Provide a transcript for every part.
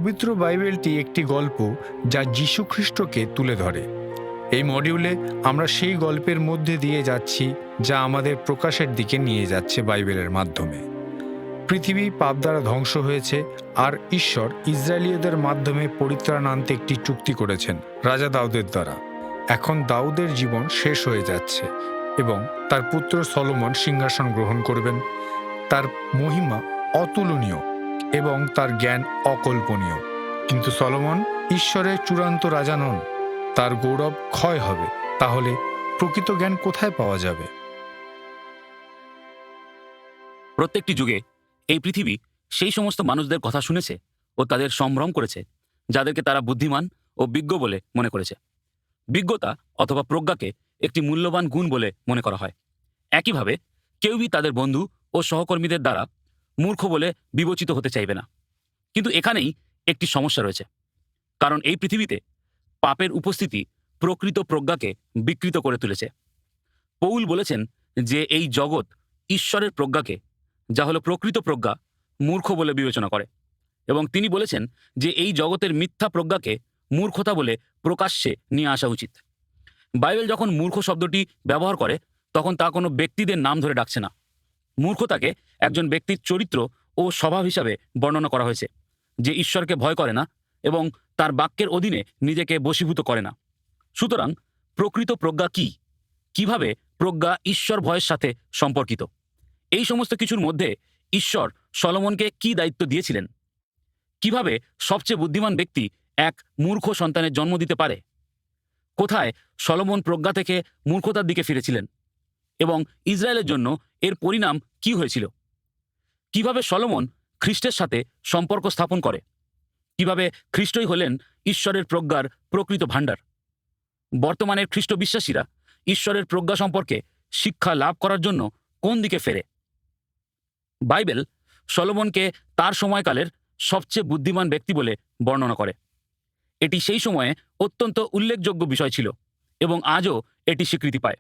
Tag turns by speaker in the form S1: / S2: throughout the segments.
S1: পবিত্র বাইবেলটি একটি গল্প যা যীশু খ্রিস্টকে তুলে ধরে। এই মডিউলে আমরা সেই গল্পের মধ্যে দিয়ে যাচ্ছি যা আমাদের প্রকাশের দিকে নিয়ে যাচ্ছে বাইবেলের মাধ্যমে। পৃথিবী পাপ দ্বারা ধ্বংস হয়েছে, আর ঈশ্বর ইসরায়েলীয়দের মাধ্যমে পরিত্রাণ আনতে একটি চুক্তি করেছেন রাজা দাউদের দ্বারা। এখন দাউদের জীবন শেষ হয়ে যাচ্ছে এবং তার পুত্র সলোমন সিংহাসন গ্রহণ করবেন। তার মহিমা অতুলনীয় এবং তার জ্ঞান অকল্পনীয়, কিন্তু সলোমন ঈশ্বরের চূড়ান্ত রাজা নন। তার গৌরব ক্ষয় হবে। তাহলে প্রকৃত জ্ঞান কোথায় পাওয়া যাবে?
S2: প্রত্যেকটি যুগে এই পৃথিবী সেই সমস্ত মানুষদের কথা শুনেছে ও তাদের সম্ভ্রম করেছে যাদেরকে তারা বুদ্ধিমান ও বিজ্ঞ বলে মনে করেছে। বিজ্ঞতা অথবা প্রজ্ঞাকে একটি মূল্যবান গুণ বলে মনে করা হয়। একইভাবে কেউই তাদের বন্ধু ও সহকর্মীদের দ্বারা মূর্খ বলে বিবেচিত হতে চাইবে না। কিন্তু এখানেই একটি সমস্যা রয়েছে, কারণ এই পৃথিবীতে পাপের উপস্থিতি প্রকৃত প্রজ্ঞাকে বিকৃত করে তুলেছে। পৌল বলেছেন যে এই জগৎ ঈশ্বরের প্রজ্ঞাকে, যা হলো প্রকৃত প্রজ্ঞা, মূর্খ বলে বিবেচনা করে, এবং তিনি বলেছেন যে এই জগতের মিথ্যা প্রজ্ঞাকে মূর্খতা বলে প্রকাশ্যে নিয়ে আসা উচিত। বাইবেল যখন মূর্খ শব্দটি ব্যবহার করে তখন তা কোনো ব্যক্তিদের নাম ধরে ডাকছে না। মূর্খতাকে একজন ব্যক্তির চরিত্র ও স্বভাব হিসাবে বর্ণনা করা হয়েছে, যে ঈশ্বরকে ভয় করে না এবং তার বাক্যের অধীনে নিজেকে বশীভূত করে না। সুতরাং প্রকৃত প্রজ্ঞা কি? কিভাবে প্রজ্ঞা ঈশ্বর ভয়ের সাথে সম্পর্কিত? এই সমস্ত কিছুর মধ্যে ঈশ্বর সলোমনকে কি দায়িত্ব দিয়েছিলেন? কিভাবে সবচেয়ে বুদ্ধিমান ব্যক্তি এক মূর্খ সন্তানের জন্ম দিতে পারে? কোথায় সলোমন প্রজ্ঞা থেকে মূর্খতার দিকে ফিরেছিলেন এবং ইসরায়েলের জন্য এর পরিণাম কি হয়েছিল? কিভাবে সলোমন খ্রিস্টের সাথে সম্পর্ক স্থাপন করে? কিভাবে খ্রিস্টই হলেন ঈশ্বরের প্রজ্ঞার প্রকৃত ভাণ্ডার? বর্তমানের খ্রিস্ট বিশ্বাসীরা ঈশ্বরের প্রজ্ঞা সম্পর্কে শিক্ষা লাভ করার জন্য কোন দিকে ফেরে? বাইবেল সলোমনকে তার সময়কালের সবচেয়ে বুদ্ধিমান ব্যক্তি বলে বর্ণনা করে। এটি সেই সময়ে অত্যন্ত উল্লেখযোগ্য বিষয় ছিল এবং আজও এটি স্বীকৃতি পায়।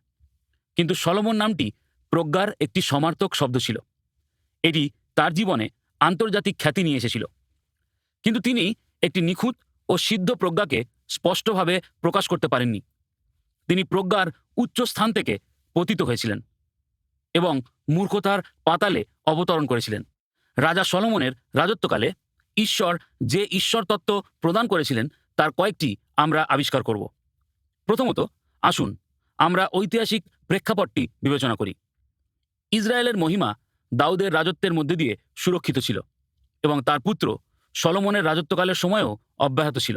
S2: কিন্তু সলোমন নামটি প্রজ্ঞার একটি সমার্থক শব্দ ছিল। এটি তার জীবনে আন্তর্জাতিক খ্যাতি নিয়ে এসেছিল, কিন্তু তিনি একটি নিখুঁত ও সিদ্ধ প্রজ্ঞাকে স্পষ্টভাবে প্রকাশ করতে পারেননি। তিনি প্রজ্ঞার উচ্চ স্থান থেকে পতিত হয়েছিলেন এবং মূর্খতার পাতালে অবতরণ করেছিলেন। রাজা সলোমনের রাজত্বকালে ঈশ্বর যে ঈশ্বর তত্ত্ব প্রদান করেছিলেন তার কয়েকটি আমরা আবিষ্কার করব। প্রথমত, আসুন আমরা ঐতিহাসিক প্রেক্ষাপটটি বিবেচনা করি। ইসরায়েলের মহিমা দাউদের রাজত্বের মধ্যে দিয়ে সুরক্ষিত ছিল এবং তার পুত্র সলোমনের রাজত্বকালের সময়ও অব্যাহত ছিল।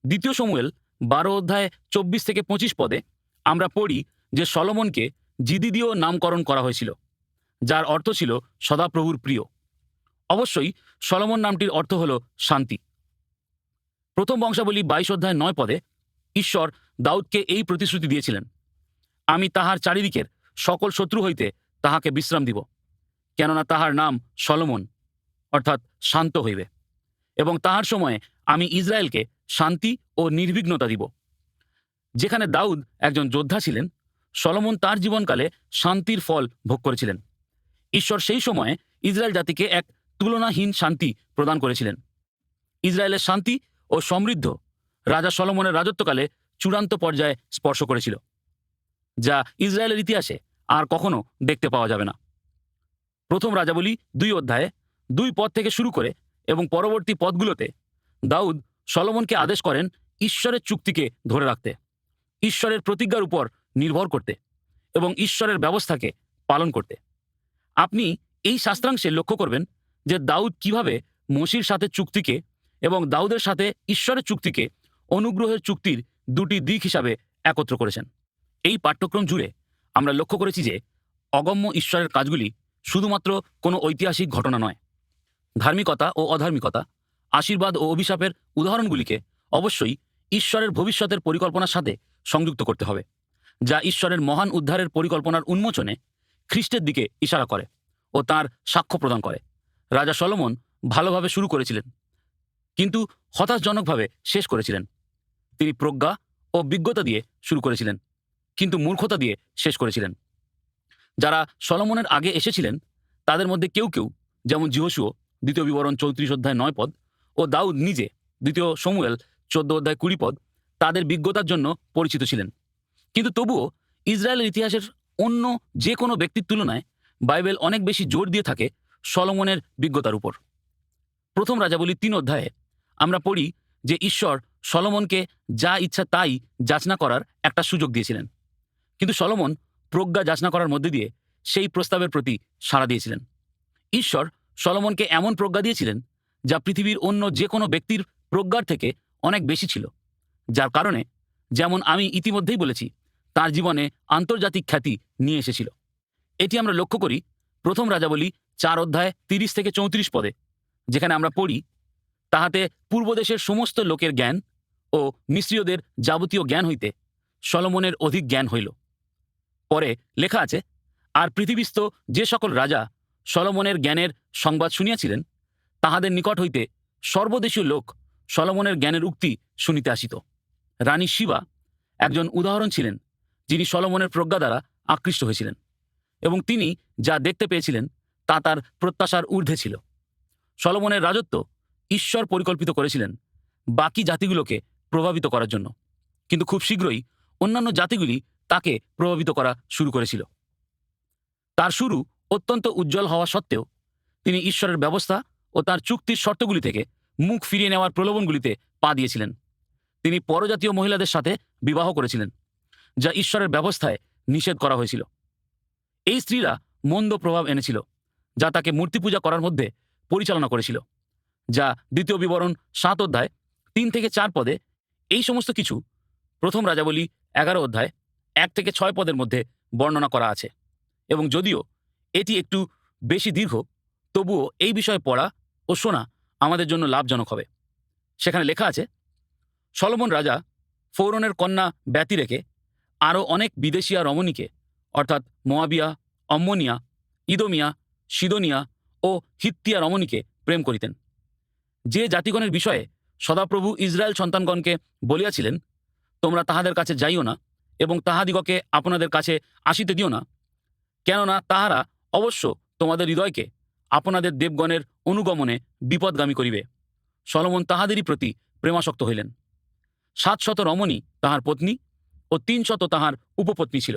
S2: দ্বিতীয় শমূয়েল 12 অধ্যায় 24 থেকে 25 পদে আমরা পড়ি যে সলোমনকে জিদিদীয় নামকরণ করা হয়েছিল, যার অর্থ ছিল সদাপ্রভুর প্রিয়। অবশ্যই সলোমন নামটির অর্থ হল শান্তি। প্রথম বংশাবলী 22 অধ্যায় 9 পদে ঈশ্বর দাউদকে এই প্রতিশ্রুতি দিয়েছিলেন, আমি তাহার চারিদিকের সকল শত্রু হইতে তাহাকে বিশ্রাম দিব, কেননা তাহার নাম সলোমন, অর্থাৎ শান্ত হইবে, এবং তাহার সময়ে আমি ইসরায়েলকে শান্তি ও নির্বিঘ্নতা দিব। যেখানে দাউদ একজন যোদ্ধা ছিলেন, সলোমন তার জীবনকালে শান্তির ফল ভোগ করেছিলেন। ঈশ্বর সেই সময়ে ইসরায়েল জাতিকে এক তুলনাহীন শান্তি প্রদান করেছিলেন। ইসরায়েলের শান্তি ও সমৃদ্ধ রাজা সলোমনের রাজত্বকালে চূড়ান্ত পর্যায়ে স্পর্শ করেছিল, যা ইসরায়েলের ইতিহাসে আর কখনো দেখতে পাওয়া যাবে না। প্রথম রাজাবলী 2 অধ্যায়ে 2 পদ থেকে শুরু করে এবং পরবর্তী পদগুলোতে দাউদ সলোমনকে আদেশ করেন ঈশ্বরের চুক্তিকে ধরে রাখতে, ঈশ্বরের প্রতিজ্ঞার উপর নির্ভর করতে এবং ঈশ্বরের ব্যবস্থাকে পালন করতে। আপনি এই শাস্ত্রাংশে লক্ষ্য করবেন যে দাউদ কিভাবে মসির সাথে চুক্তিকে এবং দাউদের সাথে ঈশ্বরের চুক্তিকে অনুগ্রহের চুক্তির দুটি দিক হিসাবে একত্র করেছেন। এই পাঠ্যক্রম জুড়ে আমরা লক্ষ্য করেছি যে অগম্য ঈশ্বরের কাজগুলি শুধুমাত্র কোনো ঐতিহাসিক ঘটনা নয়। ধার্মিকতা ও অধার্মিকতা, আশীর্বাদ ও অভিশাপের উদাহরণগুলিকে অবশ্যই ঈশ্বরের ভবিষ্যতের পরিকল্পনার সাথে সংযুক্ত করতে হবে, যা ঈশ্বরের মহান উদ্ধারের পরিকল্পনার উন্মোচনে খ্রিস্টের দিকে ইশারা করে ও তার সাক্ষ্য প্রদান করে। রাজা সলোমন ভালোভাবে শুরু করেছিলেন, কিন্তু হতাশজনকভাবে শেষ করেছিলেন। তিনি প্রজ্ঞা ও বিজ্ঞতা দিয়ে শুরু করেছিলেন, কিন্তু মূর্খতা দিয়ে শেষ করেছিলেন। যারা সলোমনের আগে এসেছিলেন তাদের মধ্যে কেউ কেউ, যেমন যিহোশূয় 2 বিবরণ 34 অধ্যায় 9 পদ, ও দাউদ নিজে 2 শমূয়েল 14 অধ্যায় 20 পদ তাদের বিজ্ঞতার জন্য পরিচিত ছিলেন। কিন্তু তবুও ইসরায়েলের ইতিহাসের অন্য যে কোনো ব্যক্তির তুলনায় বাইবেল অনেক বেশি জোর দিয়ে থাকে সলোমনের বিজ্ঞতার উপর। প্রথম রাজাবলী 3 অধ্যায়ে আমরা পড়ি যে ঈশ্বর সলোমনকে যা ইচ্ছা তাই যাচনা করার একটা সুযোগ দিয়েছিলেন। কিন্তু সলোমন প্রজ্ঞা যাচনা করার মধ্যে দিয়ে সেই প্রস্তাবের প্রতি সাড়া দিয়েছিলেন। ঈশ্বর সলোমনকে এমন প্রজ্ঞা দিয়েছিলেন যা পৃথিবীর অন্য যে কোনো ব্যক্তির প্রজ্ঞার থেকে অনেক বেশি ছিল, যার কারণে, যেমন আমি ইতিমধ্যেই বলেছি, তার জীবনে আন্তর্জাতিক খ্যাতি নিয়ে এসেছিল। এটি আমরা লক্ষ্য করি প্রথম রাজাবলী 4 অধ্যায় 30 থেকে 34 পদে, যেখানে আমরা পড়ি, তাহাতে পূর্বদেশের সমস্ত লোকের জ্ঞান ও মিস্রীয়দের যাবতীয় জ্ঞান হইতে সলোমনের অধিক জ্ঞান হইল। পরে লেখা আছে, আর পৃথিবীস্থ যে সকল রাজা সলোমনের জ্ঞানের সংবাদ শুনিয়াছিলেন, তাহাদের নিকট হইতে সর্বদেশীয় লোক সলোমনের জ্ঞানের উক্তি শুনিতে আসিত। রানী শিবা একজন উদাহরণ ছিলেন, যিনি সলোমনের প্রজ্ঞা দ্বারা আকৃষ্ট হয়েছিলেন, এবং তিনি যা দেখতে পেয়েছিলেন তা তার প্রত্যাশার ঊর্ধ্বে ছিল। সলোমনের রাজত্ব ঈশ্বর পরিকল্পিত করেছিলেন বাকি জাতিগুলোকে প্রভাবিত করার জন্য, কিন্তু খুব শীঘ্রই অন্যান্য জাতিগুলি তাকে প্রভাবিত করা শুরু করেছিল। তার শুরু অত্যন্ত উজ্জ্বল হওয়া সত্ত্বেও তিনি ঈশ্বরের ব্যবস্থা ও তার চুক্তির শর্তগুলি থেকে মুখ ফিরিয়ে নেওয়ার প্রলোভনগুলিতে পা দিয়েছিলেন। তিনি পরজাতীয় মহিলাদের সাথে বিবাহ করেছিলেন, যা ঈশ্বরের ব্যবস্থায় নিষেধ করা হয়েছিল। এই স্ত্রীরা মন্দ প্রভাব এনেছিল, যা তাকে মূর্তি পূজা করার মধ্যে পরিচালনা করেছিল, যা 2 বিবরণ 7 অধ্যায় 3 থেকে 4 পদে এই সমস্ত কিছু প্রথম রাজাবলী 11 অধ্যায় 1 থেকে 6 পদের মধ্যে বর্ণনা করা আছে। এবং যদিও এটি একটু বেশি দীর্ঘ, তবুও এই বিষয়ে পড়া ও শোনা আমাদের জন্য লাভজনক হবে। সেখানে লেখা আছে, সলোমন রাজা ফৌরনের কন্যা ব্যতি রেখে আরও অনেক বিদেশিয়া রমণীকে, অর্থাৎ মোয়াবিয়া, অম্মনিয়া, ইদোমিয়া, সিদোনিয়া ও হিত্তিয়া রমণীকে প্রেম করিতেন, যে জাতিগণের বিষয়ে সদাপ্রভু ইসরায়েল সন্তানগণকে বলিয়াছিলেন, তোমরা তাহাদের কাছে যাইও না এবং তাহাদিগকে আপনাদের কাছে আসিতে দিও না, কেননা তাহারা অবশ্য তোমাদের হৃদয়কে আপনাদের দেবগণের অনুগমনে বিপদগামী করিবে। সলোমন তাহাদেরই প্রতি প্রেমাসক্ত হইলেন। 700 রমণী তাহার পত্নী ও 300 তাহার উপপত্নী ছিল।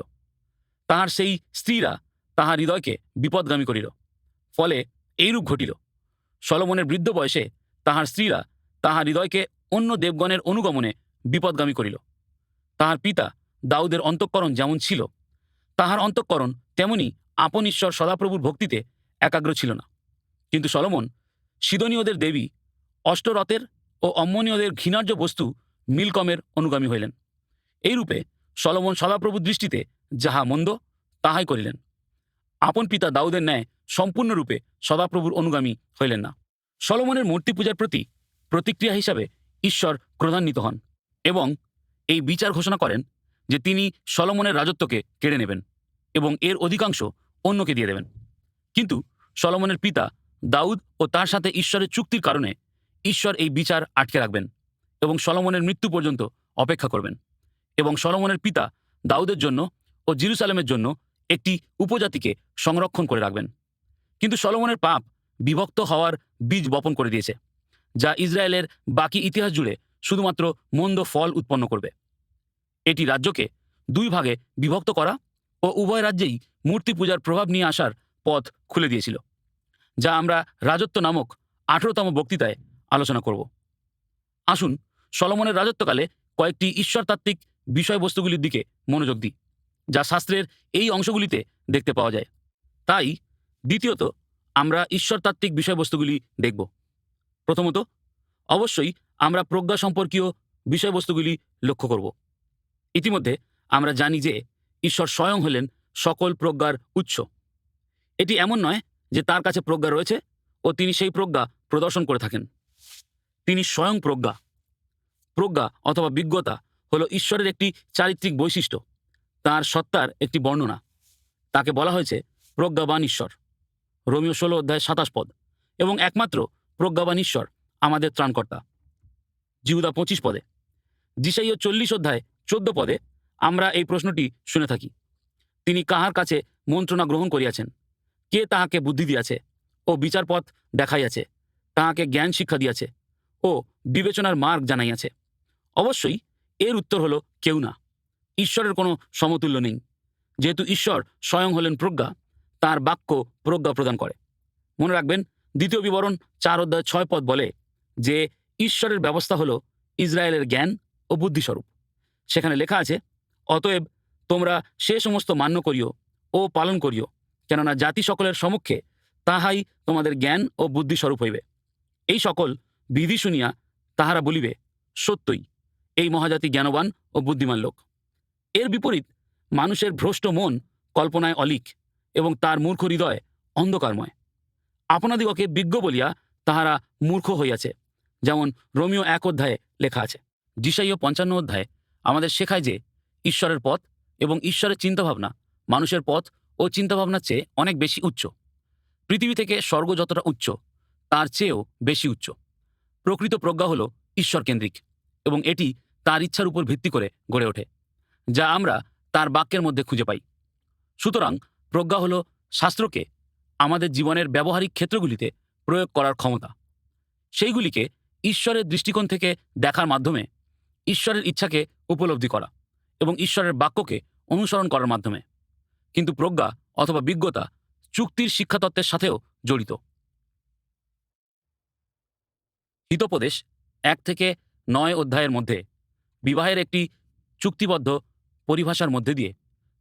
S2: তাহার সেই স্ত্রীরা তাহার হৃদয়কে বিপদগামী করিল। ফলে এইরূপ ঘটিল, সলোমনের বৃদ্ধ বয়সে তাহার স্ত্রীরা তাহার হৃদয়কে অন্য দেবগণের অনুগমনে বিপদগামী করিল। তাহার পিতা দাউদের অন্তঃকরণ যেমন ছিল, তাহার অন্তঃকরণ তেমনি আপন ঈশ্বর সদাপ্রভুর ভক্তিতে একাগ্র ছিল না। কিন্তু সলোমন সিদোনীয়দের দেবী অষ্টরথের ও অম্মনীয়দের ঘৃণার্য বস্তু মিলকমের অনুগামী হইলেন। এইরূপে সলোমন সদাপ্রভুর দৃষ্টিতে যাহা মন্দ তাহাই করিলেন। আপন পিতা দাউদের ন্যায় সম্পূর্ণরূপে সদাপ্রভুর অনুগামী হইলেন না। সলোমনের মূর্তি পূজার প্রতি প্রতিক্রিয়া হিসাবে ঈশ্বর ক্রোধান্বিত হন এবং এই বিচার ঘোষণা করেন যে তিনি সলোমনের রাজত্বকে কেড়ে নেবেন এবং এর অধিকাংশ অন্যকে দিয়ে দেবেন। কিন্তু সলোমনের পিতা দাউদ ও তার সাথে ঈশ্বরের চুক্তির কারণে ঈশ্বর এই বিচার আটকে রাখবেন এবং সলোমনের মৃত্যু পর্যন্ত অপেক্ষা করবেন, এবং সলোমনের পিতা দাউদের জন্য ও জেরুসালেমের জন্য একটি উপজাতিকে সংরক্ষণ করে রাখবেন। কিন্তু সলোমনের পাপ বিভক্ত হওয়ার বীজ বপন করে দিয়েছে, যা ইসরায়েলের বাকি ইতিহাস জুড়ে শুধুমাত্র মন্দ ফল উৎপন্ন করবে। এটি রাজ্যকে 2 ভাগে বিভক্ত করা ও উভয় রাজ্যেই মূর্তি পূজার প্রভাব নিয়ে আসার পথ খুলে দিয়েছিল, যা আমরা রাজত্ব নামক 18তম বক্তৃতায় আলোচনা করব। আসুন সলোমনের রাজত্বকালে কয়েকটি ঈশ্বরতাত্ত্বিক বিষয়বস্তুগুলির দিকে মনোযোগ দিই, যা শাস্ত্রের এই অংশগুলিতে দেখতে পাওয়া যায়। তাই দ্বিতীয়ত আমরা ঈশ্বরতাত্ত্বিক বিষয়বস্তুগুলি দেখব। প্রথমত, অবশ্যই আমরা প্রজ্ঞা সম্পর্কীয় বিষয়বস্তুগুলি লক্ষ্য করব। ইতিমধ্যে আমরা জানি যে ঈশ্বর স্বয়ং হলেন সকল প্রজ্ঞার উৎস। এটি এমন নয় যে তার কাছে প্রজ্ঞা রয়েছে ও তিনি সেই প্রজ্ঞা প্রদর্শন করে থাকেন। তিনি স্বয়ং প্রজ্ঞা। প্রজ্ঞা অথবা বিজ্ঞতা হলো ঈশ্বরের একটি চারিত্রিক বৈশিষ্ট্য, তাঁর সত্তার একটি বর্ণনা। তাকে বলা হয়েছে প্রজ্ঞাবান ঈশ্বর, রোমীয় 16 অধ্যায় 27 পদ, এবং একমাত্র প্রজ্ঞাবান ঈশ্বর আমাদের ত্রাণকর্তা, জিহুদা 25 পদে। যিশাইয়া 40 অধ্যায় 14 পদে আমরা এই প্রশ্নটি শুনে থাকি, তিনি কাহার কাছে মন্ত্রণা গ্রহণ করিয়াছেন, কে তাহাকে বুদ্ধি দিয়াছে ও বিচারপথ দেখাইয়াছে, তাহাকে জ্ঞান শিক্ষা দিয়াছে ও বিবেচনার মার্গ জানাইয়াছে। অবশ্যই এর উত্তর হলো কেউ না। ঈশ্বরের কোনো সমতুল্য নেই। যেহেতু ঈশ্বর স্বয়ং হলেন প্রজ্ঞা, তার বাক্য প্রজ্ঞা প্রদান করে। মনে রাখবেন, 2 বিবরণ 4:6 বলে যে ঈশ্বরের ব্যবস্থা হলো ইসরায়েলের জ্ঞান ও বুদ্ধিস্বরূপ। সেখানে লেখা আছে, অতএব তোমরা সে সমস্ত মান্য করিও ও পালন করিও, কেননা জাতি সকলের সমক্ষে তাহাই তোমাদের জ্ঞান ও বুদ্ধিস্বরূপ হইবে। এই সকল বিধি শুনিয়া তাহারা বলিবে, সত্যই এই মহাজাতি জ্ঞানবান ও বুদ্ধিমান লোক। এর বিপরীত মানুষের ভ্রষ্ট মন কল্পনায় অলিক এবং তার মূর্খ হৃদয় অন্ধকারময়। আপনাদিগকে বিজ্ঞ বলিয়া তাহারা মূর্খ হইয়াছে, যেমন রোমিও 1 লেখা আছে। যিশাইয় 55 আমাদের শেখায় যে ঈশ্বরের পথ এবং ঈশ্বরের চিন্তাভাবনা মানুষের পথ ও চিন্তাভাবনার চেয়ে অনেক বেশি উচ্চ। পৃথিবী থেকে স্বর্গ যতটা উচ্চ, তার চেয়েও বেশি উচ্চ। প্রকৃত প্রজ্ঞা হল ঈশ্বরকেন্দ্রিক এবং এটি তার ইচ্ছার উপর ভিত্তি করে গড়ে ওঠে, যা আমরা তার বাক্যের মধ্যে খুঁজে পাই। সুতরাং প্রজ্ঞা হল শাস্ত্রকে আমাদের জীবনের ব্যবহারিক ক্ষেত্রগুলিতে প্রয়োগ করার ক্ষমতা। সেইগুলিকে ঈশ্বরের দৃষ্টিকোণ থেকে দেখার মাধ্যমে, ঈশ্বরের ইচ্ছাকে উপলব্ধি করা এবং ঈশ্বরের বাক্যকে অনুসরণ করার মাধ্যমে। কিন্তু প্রজ্ঞা অথবা বিজ্ঞতা চুক্তির শিক্ষাতত্ত্বের সাথেও জড়িত। হিতোপদেশ 1-9 মধ্যে বিবাহের একটি চুক্তিবদ্ধ পরিভাষার মধ্যে দিয়ে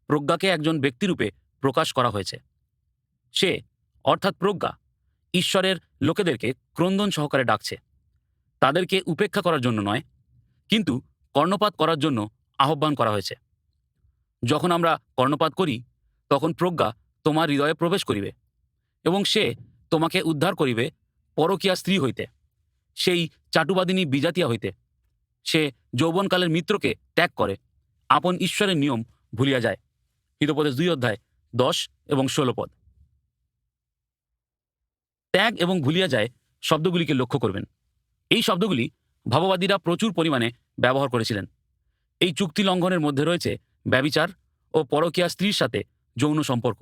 S2: প্রজ্ঞাকে একজন ব্যক্তিরূপে প্রকাশ করা হয়েছে। সে অর্থাৎ প্রজ্ঞা ঈশ্বরের লোকেদেরকে ক্রন্দন সহকারে ডাকছে, তাদেরকে উপেক্ষা করার জন্য নয়, কিন্তু কর্ণপাত করার জন্য আহ্বান করা হয়েছে। যখন আমরা কর্ণপাত করি, তখন প্রজ্ঞা তোমার হৃদয়ে প্রবেশ করিবে এবং সে তোমাকে উদ্ধার করিবে পরকীয়া স্ত্রী হইতে, সেই চাটুবাদিনী বিজাতিয়া হইতে। সে যৌবনকালের মিত্রকে ত্যাগ করে আপন ঈশ্বরের নিয়ম ভুলিয়া যায়। হিতোপদেশ 2:10-16 ত্যাগ এবং ভুলিয়া যায় শব্দগুলিকে লক্ষ্য করবেন। এই শব্দগুলি ভাববাদীরা প্রচুর পরিমাণে ব্যবহার করেছিলেন। এই চুক্তি লঙ্ঘনের মধ্যে রয়েছে ব্যভিচার ও পরকীয়া স্ত্রীর সাথে যৌন সম্পর্ক।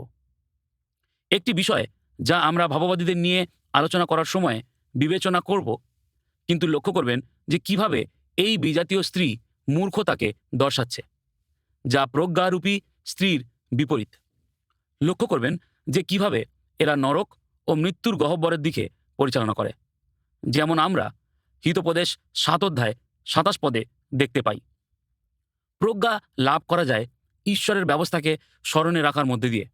S2: একটি বিষয় যা আমরা ভাববাদীদের নিয়ে আলোচনা করার সময় বিবেচনা করব, কিন্তু লক্ষ্য করবেন যে কিভাবে এই বিজাতীয় স্ত্রী মূর্খতাকে দর্শাচ্ছে, যা প্রজ্ঞারূপী স্ত্রীর বিপরীত। লক্ষ্য করবেন যে কিভাবে এরা নরক ও মৃত্যুর গহ্বরের দিকে পরিচালনা করে, যেমন আমরা হিতোপদেশ 7:27 দেখতে পাই। প্রজ্ঞা লাভ করা যায় ঈশ্বরের ব্যবস্থাকে স্মরণে রাখার মধ্যে দিয়ে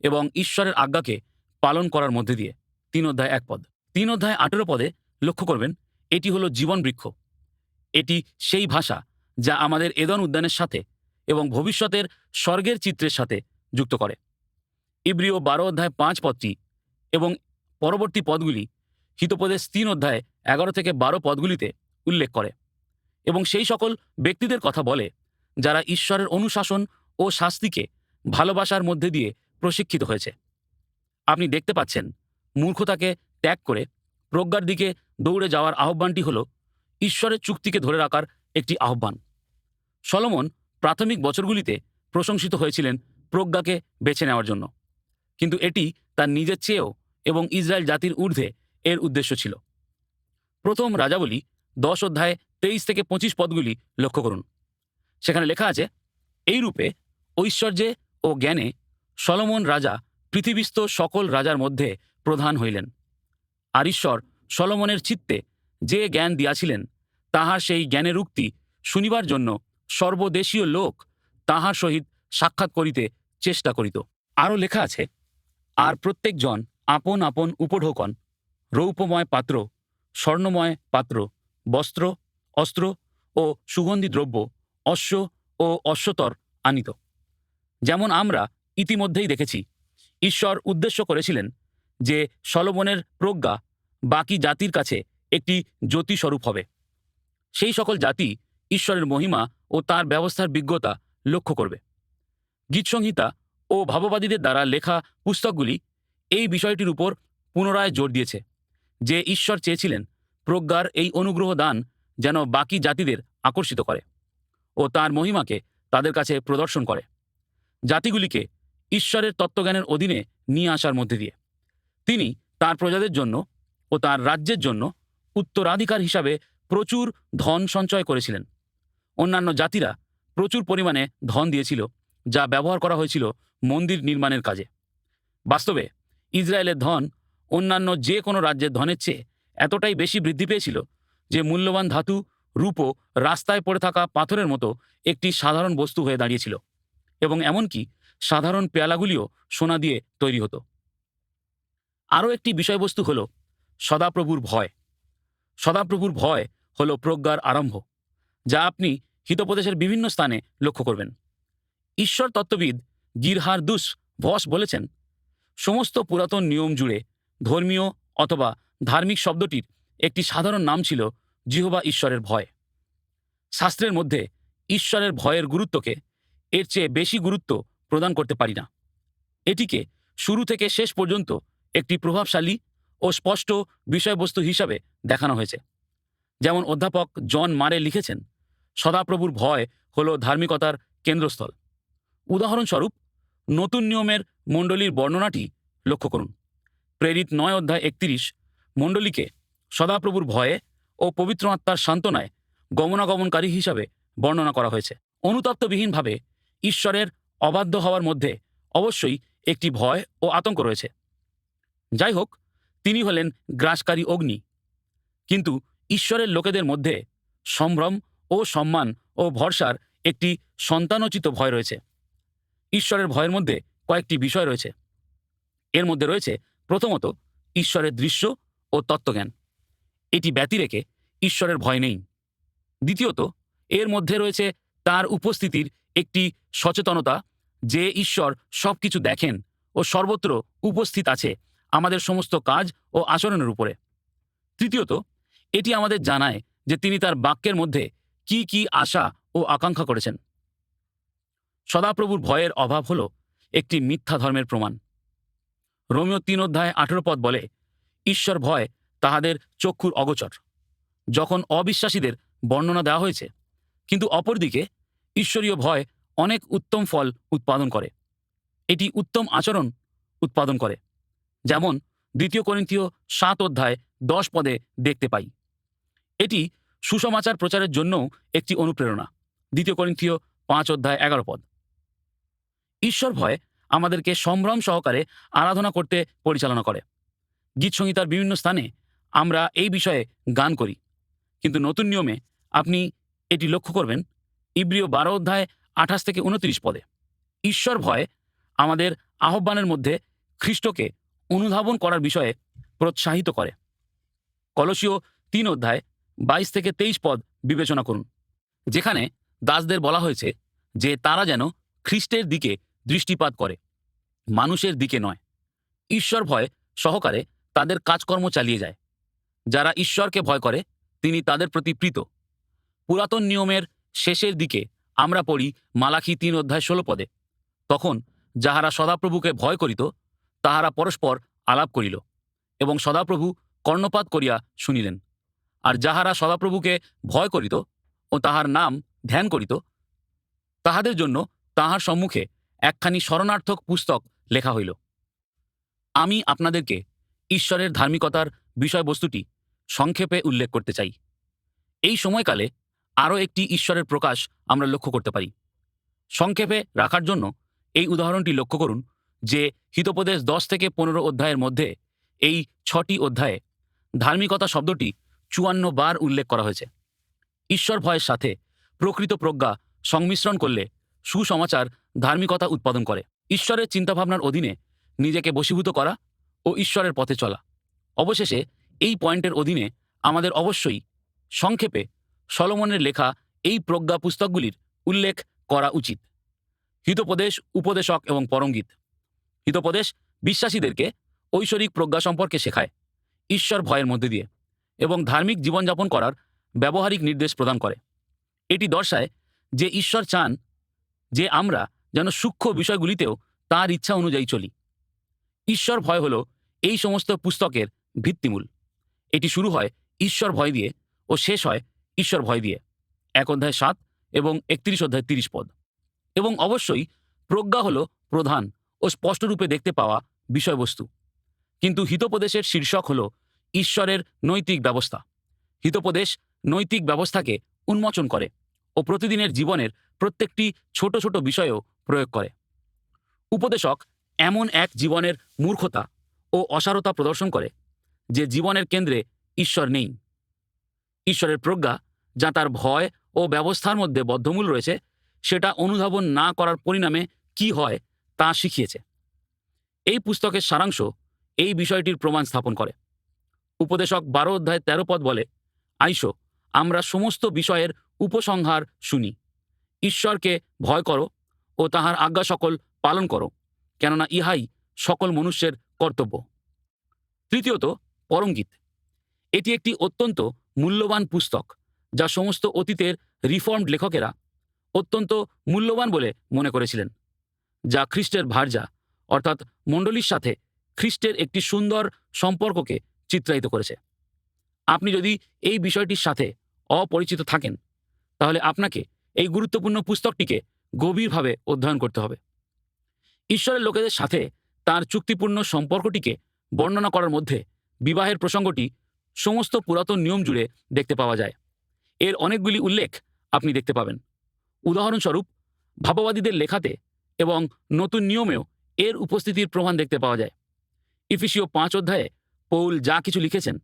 S2: এবং ঈশ্বরের আজ্ঞাকে পালন করার মধ্যে দিয়ে। 3:1 3:18 লক্ষ্য করবেন, এটি হলো জীবন বৃক্ষ। এটি সেই ভাষা যা আমাদের এদন উদ্যানের সাথে এবং ভবিষ্যতের স্বর্গের চিত্রের সাথে যুক্ত করে। ইব্রিয় 12:5 এবং পরবর্তী পদগুলি হিতোপদেশ 3:11-12 উল্লেখ করে এবং সেই সকল ব্যক্তিদের কথা বলে যারা ঈশ্বরের অনুশাসন ও শাস্তিকে ভালোবাসার মধ্যে দিয়ে প্রশিক্ষিত হয়েছে। আপনি দেখতে পাচ্ছেন, মূর্খতাকে ত্যাগ করে প্রজ্ঞার দিকে দৌড়ে যাওয়ার আহ্বানটি হল ঈশ্বরের চুক্তিকে ধরে রাখার একটি আহ্বান। সলোমন প্রাথমিক বছরগুলিতে প্রশংসিত হয়েছিলেন প্রজ্ঞাকে বেছে নেওয়ার জন্য, কিন্তু এটি তার নিজের চেয়েও এবং ইসরায়েল জাতির ঊর্ধ্বে এর উদ্দেশ্য ছিল। প্রথম রাজাবলী 10:23-25 লক্ষ্য করুন। সেখানে লেখা আছে, এই রূপে ঐশ্বর্যে ও জ্ঞানে সলোমন রাজা পৃথিবীস্থ সকল রাজার মধ্যে প্রধান হইলেন। আর ঈশ্বর সলোমনের চিত্তে যে জ্ঞান দিয়াছিলেন, তাহার সেই জ্ঞানের উক্তি শুনিবার জন্য সর্বদেশীয় লোক তাহার সহিত সাক্ষাৎ করিতে চেষ্টা করিত। আরও লেখা আছে, আর প্রত্যেকজন আপন আপন উপঢৌকন, রৌপ্যময় পাত্র, স্বর্ণময় পাত্র, বস্ত্র, অস্ত্র ও সুগন্ধি দ্রব্য, অশ্ব ও অশ্বতর আনিত। যেমন আমরা ইতিমধ্যেই দেখেছি, ঈশ্বর উদ্দেশ্য করেছিলেন যে সলোমনের প্রজ্ঞা বাকি জাতির কাছে একটি জ্যোতিস্বরূপ হবে। সেই সকল জাতি ঈশ্বরের মহিমা ও তার ব্যবস্থার বিজ্ঞতা লক্ষ্য করবে। গীতসংহিতা ও ভাববাদীদের দ্বারা লেখা পুস্তকগুলি এই বিষয়টির উপর পুনরায় জোর দিয়েছে যে ঈশ্বর চেয়েছিলেন প্রজ্ঞার এই অনুগ্রহ দান যেন বাকি জাতিদের আকর্ষিত করে ও তার মহিমাকে তাদের কাছে প্রদর্শন করে, জাতিগুলিকে ঈশ্বরের তত্ত্বজ্ঞানের অধীনে নিয়ে আসার মধ্যে দিয়ে। তিনি তার প্রজাদের জন্য ও তার রাজ্যের জন্য উত্তরাধিকার হিসাবে প্রচুর ধন সঞ্চয় করেছিলেন। অন্যান্য জাতিরা প্রচুর পরিমাণে ধন দিয়েছিল, যা ব্যবহার করা হয়েছিল মন্দির নির্মাণের কাজে। বাস্তবে ইসরায়েলের ধন অন্যান্য যে কোনো রাজ্যের ধনের চেয়ে এতটাই বেশি বৃদ্ধি পেয়েছিল যে মূল্যবান ধাতু, রূপো রাস্তায় পড়ে থাকা পাথরের মতো একটি সাধারণ বস্তু হয়ে দাঁড়িয়েছিল, এবং এমনকি সাধারণ পেয়ালাগুলিও সোনা দিয়ে তৈরি হতো। আরও একটি বিষয়বস্তু হল সদাপ্রভুর ভয়। সদাপ্রভুর ভয় হল প্রজ্ঞার আরম্ভ, যা আপনি হিতোপদেশের বিভিন্ন স্থানে লক্ষ্য করবেন। ঈশ্বর তত্ত্ববিদ গিরহারদুস ভস বলেছেন, সমস্ত পুরাতন নিয়ম জুড়ে ধর্মীয় অথবা ধার্মিক শব্দটির একটি সাধারণ নাম ছিল জিহোবা ঈশ্বরের ভয়। শাস্ত্রের মধ্যে ঈশ্বরের ভয়ের গুরুত্বকে এর চেয়ে বেশি গুরুত্ব প্রদান করতে পারি না। এটিকে শুরু থেকে শেষ পর্যন্ত একটি প্রভাবশালী ও স্পষ্ট বিষয়বস্তু হিসাবে দেখানো হয়েছে। যেমন অধ্যাপক জন মারে লিখেছেন, সদাপ্রভুর ভয় হল ধার্মিকতার কেন্দ্রস্থল। উদাহরণস্বরূপ নতুন নিয়মের মণ্ডলীর বর্ণনাটি লক্ষ্য করুন। প্রেরিত 9:31 মণ্ডলীকে সদাপ্রভুর ভয়ে ও পবিত্র আত্মার সান্ত্বনায় গমনাগমনকারী হিসাবে বর্ণনা করা হয়েছে। অনুতপ্তবিহীনভাবে ঈশ্বরের অবাধ্য হওয়ার মধ্যে অবশ্যই একটি ভয় ও আতঙ্ক রয়েছে। যাই হোক, তিনি হলেন গ্রাসকারী অগ্নি, কিন্তু ঈশ্বরের লোকেদের মধ্যে সম্ভ্রম ও সম্মান ও ভরসার একটি সন্তানোচিত ভয় রয়েছে। ঈশ্বরের ভয়ের মধ্যে কয়েকটি বিষয় রয়েছে। এর মধ্যে রয়েছে প্রথমত ঈশ্বরের দৃশ্য ও তত্ত্বজ্ঞান। এটি ব্যতি রেখে ঈশ্বরের ভয় নেই। দ্বিতীয়ত, এর মধ্যে রয়েছে তার উপস্থিতির একটি সচেতনতা, যে ঈশ্বর সব কিছু দেখেন ও সর্বত্র উপস্থিত আছে আমাদের সমস্ত কাজ ও আচরণের উপরে। তৃতীয়ত, এটি আমাদের জানায় যে তিনি তার বাক্যের মধ্যে কি কি আশা ও আকাঙ্ক্ষা করেছেন। সদাপ্রভুর ভয়ের অভাব হল একটি মিথ্যা ধর্মের প্রমাণ। রোমীয় 3:18 বলে, ঈশ্বর ভয় তাহাদের চক্ষুর অগোচর। যখন অবিশ্বাসীদের বর্ণনা দেওয়া হয়েছে, কিন্তু অপরদিকে ঈশ্বরীয় ভয় অনেক উত্তম ফল উৎপাদন করে। এটি উত্তম আচরণ উৎপাদন করে, যেমন 2 করিন্থীয় 7:10 দেখতে পাই। এটি সুসমাচার প্রচারের জন্যও একটি অনুপ্রেরণা। 2 করিন্থীয় 5:11। ঈশ্বর ভয় আমাদেরকে সম্ভ্রম সহকারে আরাধনা করতে পরিচালনা করে। গীতসংহিতার বিভিন্ন স্থানে আমরা এই বিষয়ে গান করি, কিন্তু নতুন নিয়মে আপনি এটি লক্ষ্য করবেন ইব্রিয় 12:28-29। ঈশ্বর ভয় আমাদের আহ্বানের মধ্যে খ্রিস্টকে অনুধাবন করার বিষয়ে প্রোৎসাহিত করে। কলসীয় 3:22-23 বিবেচনা করুন, যেখানে দাসদের বলা হয়েছে যে তারা যেন খ্রিস্টের দিকে দৃষ্টিপাত করে, মানুষের দিকে নয়। ঈশ্বর ভয় সহকারে তাদের কাজকর্ম চালিয়ে যায়। যারা ঈশ্বরকে ভয় করে তিনি তাদের প্রতি প্রীত। পুরাতন নিয়মের শেষের দিকে আমরা পড়ি মালাখী 3:16, তখন যাহারা সদাপ্রভুকে ভয় করিত তাহারা পরস্পর আলাপ করিল, এবং সদাপ্রভু কর্ণপাত করিয়া শুনিলেন। আর যাহারা সদাপ্রভুকে ভয় করিত ও তাহার নাম ধ্যান করিত, তাহাদের জন্য তাহার সম্মুখে একখানি শরণার্থক পুস্তক লেখা হইল। আমি আপনাদেরকে ঈশ্বরের ধার্মিকতার বিষয়বস্তুটি সংক্ষেপে উল্লেখ করতে চাই। এই সময়কালে আরও একটি ঈশ্বরের প্রকাশ আমরা লক্ষ্য করতে পারি। সংক্ষেপে রাখার জন্য এই উদাহরণটি লক্ষ্য করুন যে হিতোপদেশ 10-15 অধ্যায়ের মধ্যে এই 6টি অধ্যায়ে ধার্মিকতা শব্দটি 54 বার উল্লেখ করা হয়েছে। ঈশ্বর ভয়ের সাথে প্রকৃত প্রজ্ঞা সংমিশ্রণ করলে সুসমাচার ধার্মিকতা উৎপাদন করে। ঈশ্বরের চিন্তাভাবনার অধীনে নিজেকে বশীভূত করা ও ঈশ্বরের পথে চলা। অবশেষে এই পয়েন্টের অধীনে আমাদের অবশ্যই সংক্ষেপে সলোমনের লেখা এই প্রজ্ঞা পুস্তকগুলির উল্লেখ করা উচিত। হিতোপদেশ, উপদেশক এবং পরঙ্গীত। হিতোপদেশ বিশ্বাসীদেরকে ঐশ্বরিক প্রজ্ঞা সম্পর্কে শেখায় ঈশ্বর ভয়ের মধ্যে দিয়ে, এবং ধার্মিক জীবনযাপন করার ব্যবহারিক নির্দেশ প্রদান করে। এটি দর্শায় যে ঈশ্বর চান যে আমরা যেন সূক্ষ্ম বিষয়গুলিতেও তাঁর ইচ্ছা অনুযায়ী চলি। ঈশ্বর ভয় হল এই সমস্ত পুস্তকের ভিত্তিমূল। এটি শুরু হয় ঈশ্বর ভয় দিয়ে ও শেষ হয় ঈশ্বর ভয় দিয়ে। 1:7 এবং 31:30। এবং অবশ্যই প্রজ্ঞা হল প্রধান ও স্পষ্টরূপে দেখতে পাওয়া বিষয়বস্তু, কিন্তু হিতোপদেশের শীর্ষক হল ঈশ্বরের নৈতিক ব্যবস্থা। হিতোপদেশ নৈতিক ব্যবস্থাকে উন্মোচন করে ও প্রতিদিনের জীবনের প্রত্যেকটি ছোট ছোট বিষয়েও প্রয়োগ করে। উপদেশক এমন এক জীবনের মূর্খতা ও অসারতা প্রদর্শন করে যে জীবনের কেন্দ্রে ঈশ্বর নেই। ঈশ্বরের প্রজ্ঞা যা তার ভয় ও ব্যবস্থার মধ্যে বদ্ধমূল রয়েছে, সেটা অনুধাবন না করার পরিণামে কি হয় তা শিখিয়েছে। এই পুস্তকের সারাংশ এই বিষয়টির প্রমাণ স্থাপন করে। উপদেশক 12 অধ্যায় 13 পদ বলে, আইসো, আমরা সমস্ত বিষয়ের উপসংহার শুনি। ঈশ্বরকে ভয় করো ও তাহার আজ্ঞা সকল পালন করো, কেননা ইহাই সকল মনুষ্যের কর্তব্য। তৃতীয়ত, পরমগীত। এটি একটি অত্যন্ত মূল্যবান পুস্তক যা সমস্ত অতীতের রিফর্মড লেখকেরা অত্যন্ত মূল্যবান বলে মনে করেছিলেন, যা খ্রিস্টের ভার্যা অর্থাৎ মণ্ডলীর সাথে খ্রিস্টের একটি সুন্দর সম্পর্ককে চিত্রায়িত করেছে। আপনি যদি এই বিষয়টির সাথে অপরিচিত থাকেন, তাহলে আপনাকে এই গুরুত্বপূর্ণ পুস্তকটিকে গভীরভাবে অধ্যয়ন করতে হবে। ঈশ্বরের লোকেদের সাথে তার চুক্তিপূর্ণ সম্পর্কটিকে বর্ণনা করার মধ্যে বিবাহের প্রসঙ্গটি সমস্ত পুরাতন নিয়ম জুড়ে দেখতে পাওয়া যায়। এর অনেকগুলি উল্লেখ আপনি দেখতে পাবেন। উদাহরণস্বরূপ, ভাববাদীদের লেখাতে এবং নতুন নিয়মেও এর উপস্থিতির প্রমাণ দেখতে পাওয়া যায়। ইফিসীয় 5 অধ্যায়ে পৌল যা কিছু লিখেছেন,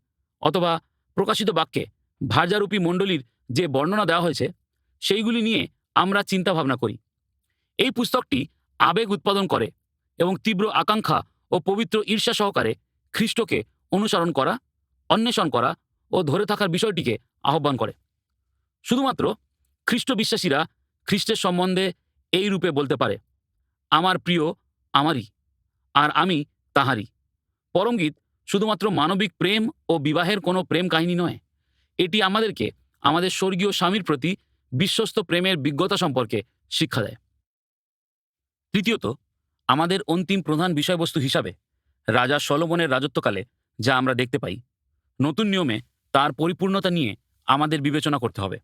S2: অথবা প্রকাশিত বাক্যে ভার্যারূপী মণ্ডলীর যে বর্ণনা দেওয়া হয়েছে, সেইগুলি নিয়ে আমরা চিন্তা ভাবনা করি। এই পুস্তকটি আবেগ উৎপাদন করে এবং তীব্র আকাঙ্ক্ষা ও পবিত্র ঈর্ষা সহকারে খ্রিস্টকে অনুসরণ করা, অন্বেষণ করা ও ধরে থাকার বিষয়টিকে আহ্বান করে। শুধুমাত্র খ্রিস্ট বিশ্বাসীরা খ্রিস্টের সম্বন্ধে এই রূপে বলতে পারে, আমার প্রিয় আমারই, আর আমি তাহারই। পরমগীত শুধুমাত্র মানবিক প্রেম ও বিবাহের কোনো প্রেম কাহিনী নয়, এটি আমাদেরকে আমাদের স্বর্গীয় স্বামীর প্রতি বিশ্বস্ত প্রেমের বিজ্ঞতা সম্পর্কে শিক্ষা দেয়। তৃতীয়ত, আমাদের অন্তিম প্রধান বিষয়বস্তু হিসাবে রাজা সলোমনের রাজত্বকালে যা আমরা দেখতে পাই, নতুন নিয়মে তার পরিপূর্ণতা নিয়ে আমাদের বিবেচনা করতে হবে।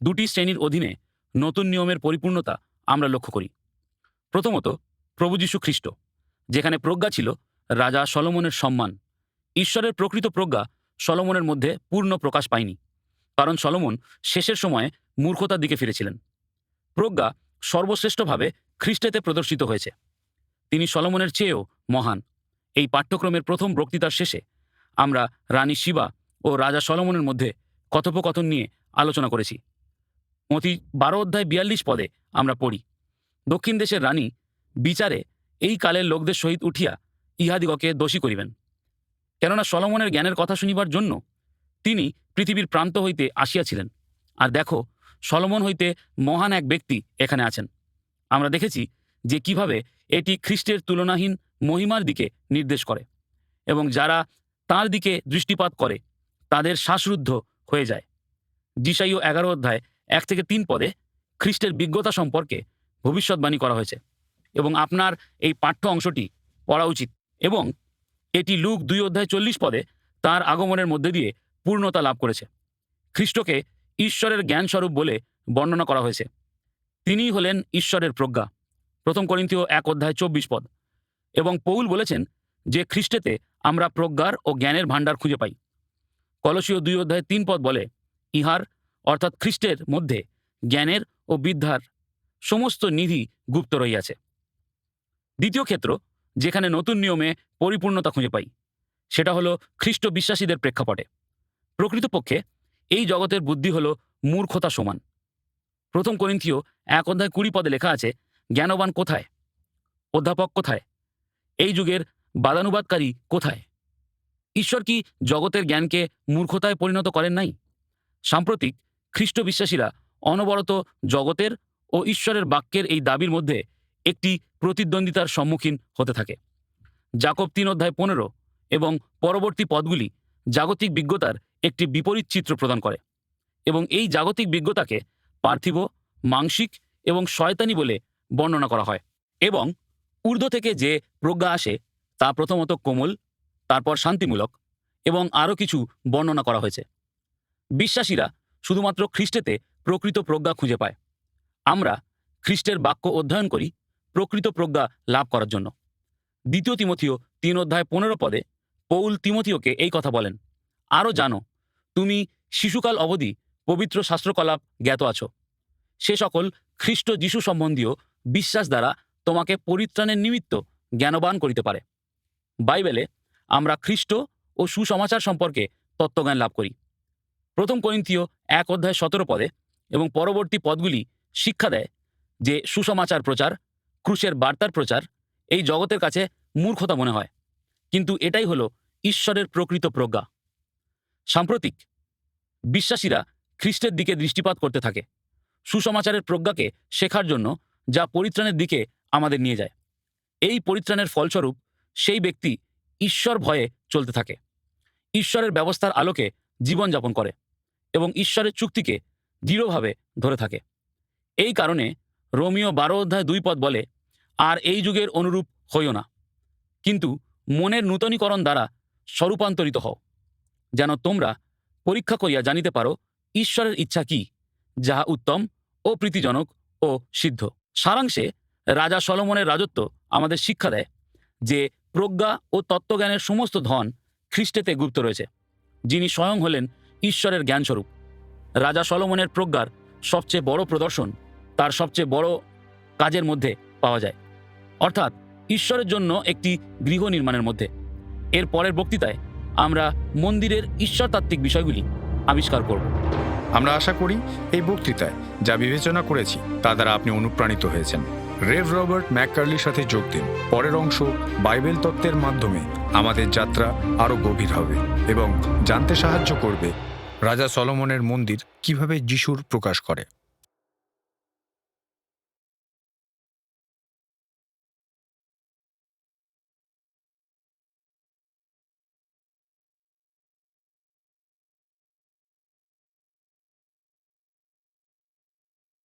S2: দুটি শ্রেণীর অধীনে নতুন নিয়মের পরিপূর্ণতা আমরা লক্ষ্য করি। প্রথমত, প্রভু যীশু খ্রিস্ট, যেখানে প্রজ্ঞা ছিল রাজা সলোমনের সম্মান। ঈশ্বরের প্রকৃত প্রজ্ঞা সলোমনের মধ্যে পূর্ণ প্রকাশ পায়নি, কারণ সলোমন শেষের সময়ে মূর্খতার দিকে ফিরেছিলেন। প্রজ্ঞা সর্বশ্রেষ্ঠভাবে খ্রিস্টেতে প্রদর্শিত হয়েছে। তিনি সলোমনের চেয়েও মহান। এই পাঠ্যক্রমের প্রথম বক্তৃতার শেষে আমরা রানী শিবা ও রাজা সলোমনের মধ্যে কথোপকথন নিয়ে আলোচনা করেছি। মথি 12 অধ্যায় 42 পদে আমরা পড়ি, দক্ষিণ দেশের রানী বিচারে এই কালের লোকদের সহিত উঠিয়া ইহাদিগকে দোষী করিবেন, কেননা সলোমনের জ্ঞানের কথা শুনিবার জন্য তিনি পৃথিবীর প্রান্ত হইতে আসিয়াছিলেন। আর দেখো, সলোমন হইতে মহান এক ব্যক্তি এখানে আছেন। আমরা দেখেছি যে কিভাবে এটি খ্রিস্টের তুলনাহীন মহিমার দিকে নির্দেশ করে, এবং যারা তার দিকে দৃষ্টিপাত করে তাদের শ্বাসরুদ্ধ হয়ে যায়। যিশাইয় 11 অধ্যায় 1 থেকে 3 পদে খ্রিস্টের বিজ্ঞতা সম্পর্কে ভবিষ্যৎবাণী করা হয়েছে, এবং আপনার এই পাঠ্য অংশটি পড়া উচিত। এবং এটি লুক 2 অধ্যায় 40 পদে তার আগমনের মধ্যে দিয়ে পূর্ণতা লাভ করেছে। খ্রিস্টকে ঈশ্বরের জ্ঞানস্বরূপ বলে বর্ণনা করা হয়েছে। তিনিই হলেন ঈশ্বরের প্রজ্ঞা, 1 করিন্থীয় 1 অধ্যায় 24 পদ। এবং পৌল বলেছেন যে খ্রিস্টেতে আমরা প্রজ্ঞার ও জ্ঞানের ভাণ্ডার খুঁজে পাই। কলসীয় 2 অধ্যায় 3 পদ বলে, ইহার অর্থাৎ খ্রিস্টের মধ্যে জ্ঞানের ও বিদ্যার সমস্ত নিধি গুপ্ত রহিয়াছে। দ্বিতীয় ক্ষেত্র যেখানে নতুন নিয়মে পরিপূর্ণতা খুঁজে পাই, সেটা হলো খ্রিস্ট বিশ্বাসীদের প্রেক্ষাপটে। প্রকৃতপক্ষে এই জগতের বুদ্ধি হলো মূর্খতা সমান। 1 করিন্থীয় 1 অধ্যায় 20 পদে লেখা আছে, জ্ঞানবান কোথায়? অধ্যাপক কোথায়? এই যুগের বাদানুবাদকারী কোথায়? ঈশ্বর কি জগতের জ্ঞানকে মূর্খতায় পরিণত করেন নাই? সাম্প্রতিক খ্রিস্ট বিশ্বাসীরা অনবরত জগতের ও ঈশ্বরের বাক্যের এই দাবির মধ্যে একটি প্রতিদ্বন্দ্বিতার সম্মুখীন হতে থাকে। যাকব 3 অধ্যায় 15 এবং পরবর্তী পদগুলি জাগতিক বিজ্ঞতার একটি বিপরীত চিত্র প্রদান করে, এবং এই জাগতিক বিজ্ঞতাকে পার্থিব, মাংসিক এবং শয়তানি বলে বর্ণনা করা হয়। এবং ঊর্ধ্ব থেকে যে প্রজ্ঞা আসে তা প্রথমত কোমল, তারপর শান্তিমূলক, এবং আরও কিছু বর্ণনা করা হয়েছে। বিশ্বাসীরা শুধুমাত্র খ্রিস্টেতে প্রকৃত প্রজ্ঞা খুঁজে পায়। আমরা খ্রিস্টের বাক্য অধ্যয়ন করি প্রকৃত প্রজ্ঞা লাভ করার জন্য। 2 তিমথিও 3 অধ্যায় 15 পদে পৌল তিমথিওকে এই কথা বলেন, আরও জানো, তুমি শিশুকাল অবধি পবিত্র শাস্ত্রকলাপ জ্ঞাত আছো। সে সকল খ্রিস্ট যিশু সম্বন্ধীয় বিশ্বাস দ্বারা তোমাকে পরিত্রাণের নিমিত্ত জ্ঞানবান করিতে পারে। বাইবেলে আমরা খ্রিস্ট ও সুসমাচার সম্পর্কে তত্ত্বজ্ঞান লাভ করি। 1 করিন্থীয় 1:17 পদে এবং পরবর্তী পদগুলি শিক্ষা দেয় যে সুসমাচার প্রচার, ক্রুশের বার্তার প্রচার এই জগতের কাছে মূর্খতা মনে হয়, কিন্তু এটাই হলো ঈশ্বরের প্রকৃত প্রজ্ঞা। সাম্প্রতিক বিশ্বাসীরা খ্রিস্টের দিকে দৃষ্টিপাত করতে থাকে, সুসমাচারের প্রজ্ঞাকে শেখার জন্য, যা পরিত্রাণের দিকে আমাদের নিয়ে যায়। এই পরিত্রাণের ফলস্বরূপ সেই ব্যক্তি ঈশ্বর ভয়ে চলতে থাকে, ঈশ্বরের ব্যবস্থার আলোকে জীবনযাপন করে এবং ঈশ্বরের চুক্তিকে দৃঢ়ভাবে ধরে থাকে। এই কারণে রোমীয় 12:2 পদ বলে, আর এই যুগের অনুরূপ হইও না, কিন্তু মনের নূতনীকরণ দ্বারা স্বরূপান্তরিত হও, যেন তোমরা পরীক্ষা করিয়া জানিতে পারো ঈশ্বরের ইচ্ছা কি, যাহা উত্তম ও প্রীতিজনক ও সিদ্ধ। সারাংশে রাজা সলোমনের রাজত্ব আমাদের শিক্ষা দেয় যে প্রজ্ঞা ও তত্ত্বজ্ঞানের সমস্ত ধন খ্রিস্টেতে গুপ্ত রয়েছে, যিনি স্বয়ং হলেন ঈশ্বরের জ্ঞানস্বরূপ। রাজা সলোমনের প্রজ্ঞার সবচেয়ে বড় প্রদর্শন তার সবচেয়ে বড় কাজের মধ্যে পাওয়া যায়, অর্থাৎ ঈশ্বরের জন্য একটি গৃহ নির্মাণের মধ্যে। এর পরের বক্তৃতায় আমরা মন্দিরের ঈশ্বরতাত্ত্বিক বিষয়গুলি আবিষ্কার করব।
S1: আমরা আশা করি এই বক্তৃতায় যা বিবেচনা করেছি তা দ্বারা আপনি অনুপ্রাণিত হয়েছেন। রেভ রবার্ট ম্যাককার্লির সাথে যোগ দিন। পরের অংশ বাইবেল তত্ত্বের মাধ্যমে আমাদের যাত্রা আরও গভীর হবে এবং জানতে সাহায্য করবে রাজা সলোমনের মন্দির কিভাবে যিশুর প্রকাশ করে।